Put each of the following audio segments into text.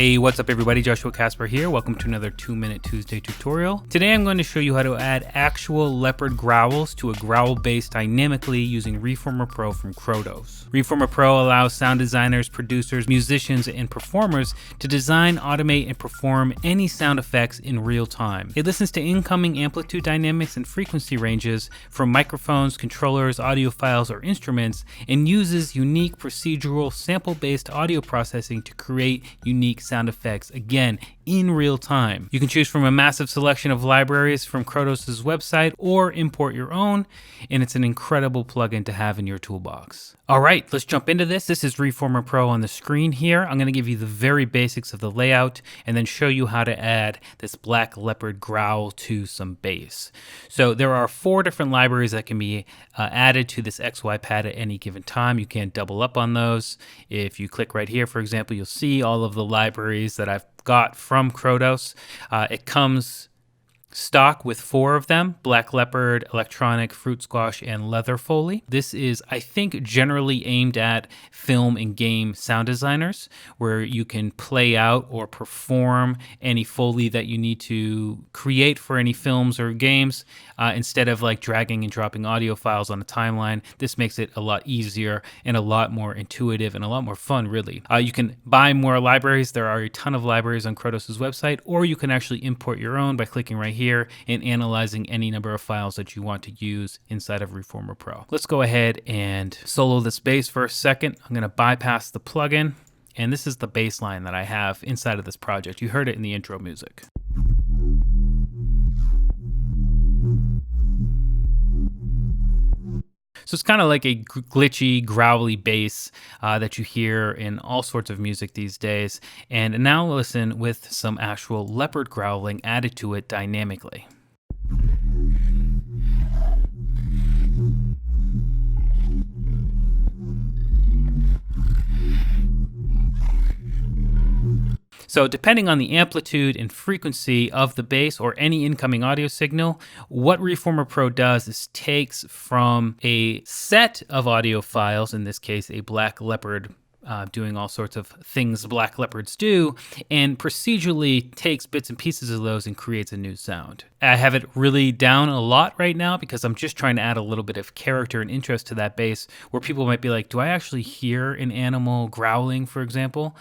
Hey, what's up everybody? Joshua Casper here. Welcome to another 2-Minute Tuesday tutorial. Today I'm going to show you how to add actual Leopard Growls to a Growl Bass Dynamically using Reformer Pro from Krotos. Reformer Pro allows sound designers, producers, musicians, and performers to design, automate, and perform any sound effects in real time. It listens to incoming amplitude dynamics and frequency ranges from microphones, controllers, audio files, or instruments, and uses unique procedural sample-based audio processing to create unique sound effects, again, in real time. You can choose from a massive selection of libraries from Krotos' website or import your own, and it's an incredible plugin to have in your toolbox. All right, let's jump into this. This is Reformer Pro on the screen here. I'm going to give you the very basics of the layout and then show you how to add this black leopard growl to some bass. So there are 4 different libraries that can be added to this XY pad at any given time. You can double up on those. If you click right here, for example, you'll see all of the libraries that I've got from Krotos. It comes stock with 4 of them: black leopard, electronic, fruit squash, and leather foley. This is, I think, generally aimed at film and game sound designers, where you can play out or perform any foley that you need to create for any films or games instead of like dragging and dropping audio files on a timeline. This makes it a lot easier and a lot more intuitive and a lot more fun, really. You can buy more libraries. There are a ton of libraries on Krotos' website, or you can actually import your own by clicking right here and analyzing any number of files that you want to use inside of Reformer Pro. Let's go ahead and solo this bass for a second. I'm going to bypass the plugin, and this is the bass line that I have inside of this project. You heard it in the intro music. So it's kind of like a glitchy, growly bass that you hear in all sorts of music these days. And now listen with some actual leopard growling added to it dynamically. So depending on the amplitude and frequency of the bass or any incoming audio signal, what Reformer Pro does is takes from a set of audio files, in this case a black leopard doing all sorts of things black leopards do, and procedurally takes bits and pieces of those and creates a new sound. I have it really down a lot right now because I'm just trying to add a little bit of character and interest to that bass, where people might be like, do I actually hear an animal growling, for example?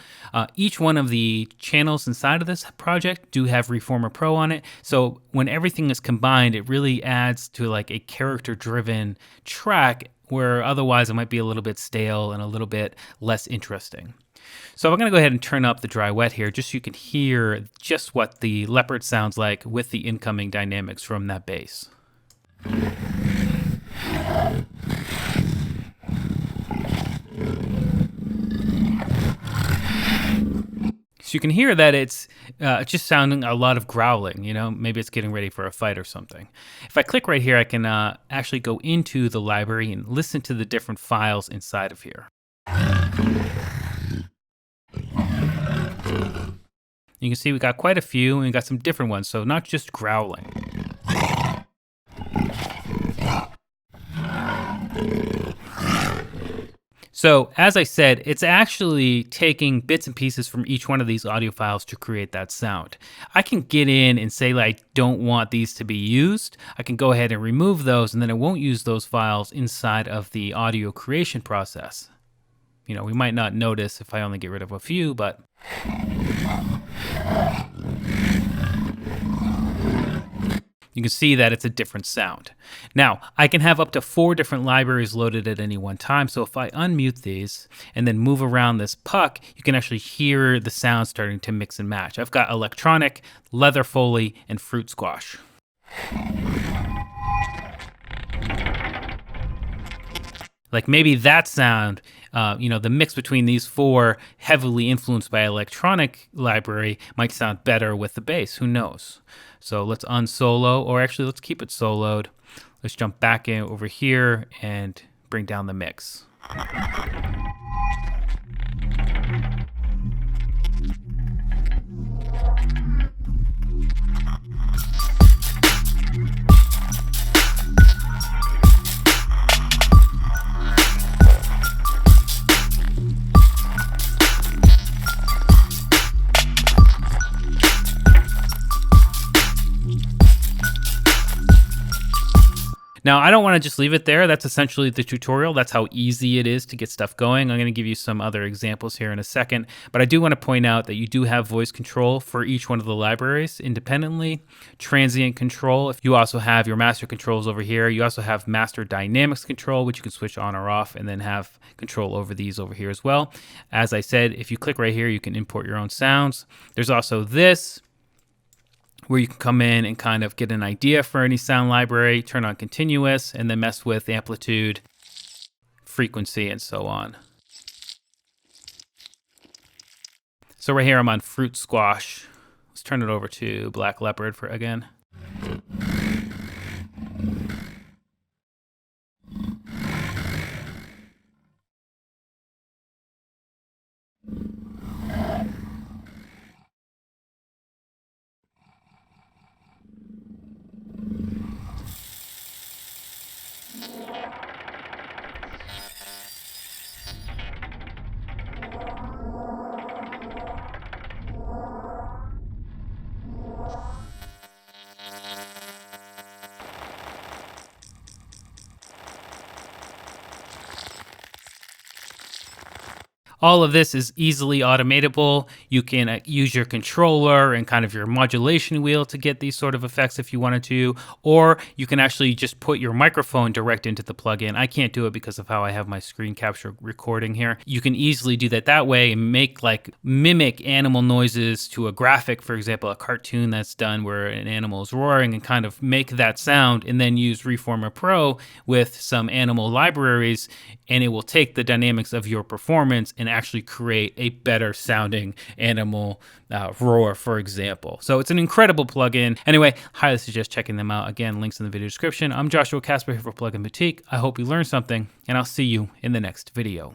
Each one of the channels inside of this project do have Reformer Pro on it, so when everything is combined, it really adds to like a character-driven track where otherwise it might be a little bit stale and a little bit less interesting. So I'm going to go ahead and turn up the dry wet here just so you can hear just what the leopard sounds like with the incoming dynamics from that bass. So you can hear that it's just sounding a lot of growling, you know, maybe it's getting ready for a fight or something. If I click right here, I can actually go into the library and listen to the different files inside of here. You can see we got quite a few, and we got some different ones, so not just growling. So as I said, it's actually taking bits and pieces from each one of these audio files to create that sound. I can get in and say, like, don't want these to be used. I can go ahead and remove those, and then I won't use those files inside of the audio creation process. You know, we might not notice if I only get rid of a few, but you can see that it's a different sound. Now, I can have up to 4 different libraries loaded at any one time, so if I unmute these and then move around this puck, you can actually hear the sound starting to mix and match. I've got electronic, leather foley, and fruit squash. Like maybe that sound, you know, the mix between these 4 heavily influenced by electronic library might sound better with the bass, who knows? So let's unsolo, or actually let's keep it soloed. Let's jump back in over here and bring down the mix. Now, I don't want to just leave it there. That's essentially the tutorial. That's how easy it is to get stuff going. I'm going to give you some other examples here in a second, but I do want to point out that you do have voice control for each one of the libraries independently. Transient control. You also have your master controls over here. You also have master dynamics control, which you can switch on or off and then have control over these over here as well. As I said, if you click right here, you can import your own sounds. There's also this, where you can come in and kind of get an idea for any sound library, turn on continuous, and then mess with amplitude, frequency, and so on. So right here, I'm on fruit squash. Let's turn it over to black leopard for again. All of this is easily automatable. You can use your controller and kind of your modulation wheel to get these sort of effects if you wanted to, or you can actually just put your microphone direct into the plugin. I can't do it because of how I have my screen capture recording here. You can easily do that way and make mimic animal noises to a graphic, for example, a cartoon that's done where an animal is roaring, and kind of make that sound, and then use Reformer Pro with some animal libraries, and it will take the dynamics of your performance and actually create a better sounding animal roar, for example. So it's an incredible plugin. Anyway, highly suggest checking them out. Again, links in the video description. I'm Joshua Casper here for Plugin Boutique. I hope you learned something, and I'll see you in the next video.